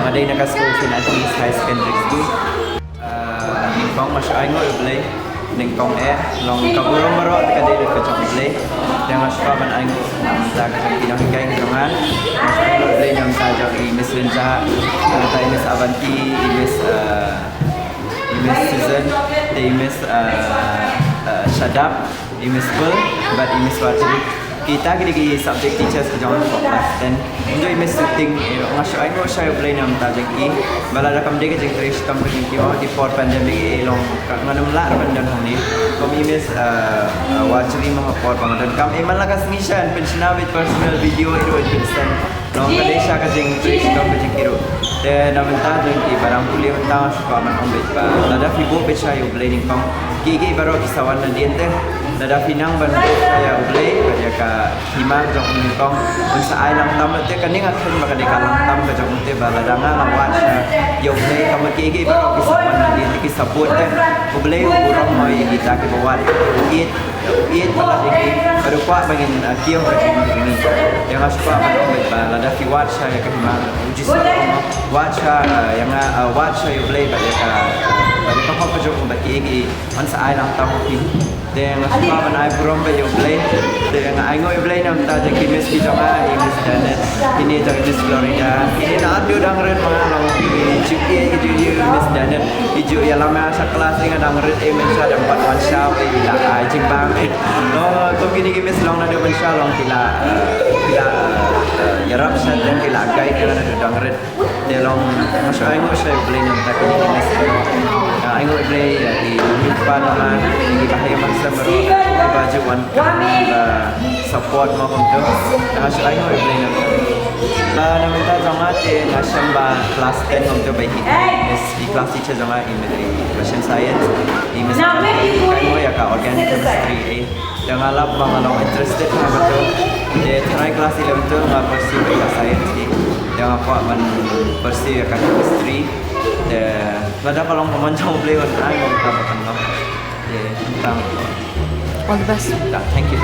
Ada yang nak school sini nanti high secondary school. Ningkong masuk aing ngoi boleh. Ningkong long kaburung merok kadai dekat cong boleh. Jangan suka ban aing nak tak kena hinggai jangan. Masuk aing boleh yang saja Miss Renza, Miss Avanti, Miss Susan, Miss Shadab, Miss Pearl, but Miss Wajri. Kita kini subject teachers ke jangan kelas dan untuk Miss Sitting, masuk aing ngoi saya boleh nam tak jengki. Bala dah kam dek jeng terus kam jengki mau di for pandemic long nganum lah pandan hong ni. Kam Miss Wajri mau for pandan kam eman lah kas mission pensiun with personal video itu pensiun. Long kadesha ka jeng terus kam jengki ro. Dan namun tak jengki barang kuliah mentang suka man ombet ba. Lada fibo becayu boleh ningkong. Gigi baru kisawan na diente. Lada pinang bantu saya boleh kerja ka himag jong ningkong. Unsa ay lang tam te kaning at kun makadika lang tam ka jong te ba lada nga lawat siya. Yo boleh kamu gigi baru kisawan na diente kisabot te. Boleh urang mo kita ke bawat. It pala digi baru kuat bangin kiyo ka jong ini. Yang suka man ombet ba lada fiwat siya ka himag. Uji sa Wacha yang wacha you play pada pada kau kau bagi ini masa ay lang tahu pin dan semua mana ay berom pada you play dan ay ngoi play nam tak jadi Miss Kijama Miss Janet ini jadi Miss Florida ini nak dia dangren mana long cuci itu Miss Janet itu yang lama sekelas dengan dangren Miss ada 4 wan show bila ay jimbang no tu kini Miss long ada wan show long bila yarap sa dan bila guide dengan ada dangren dia long masuk aing saya boleh nampak ini Miss aing boleh di lupa nama di bahaya masa baru di baju wan support mau untuk masuk aing boleh nampak namun tak jangan nasam kelas 10 untuk baik Miss di kelas teacher jangan ini Russian science di Miss kamu ya ka organic chemistry jangan lap bang long interested na betul dia try kelas 11 tu ngap bersih baik science yang apa man bersih akan chemistry dan pada kalau pemanjang boleh orang mau kita makan lah. Tentang all the best. Thank you.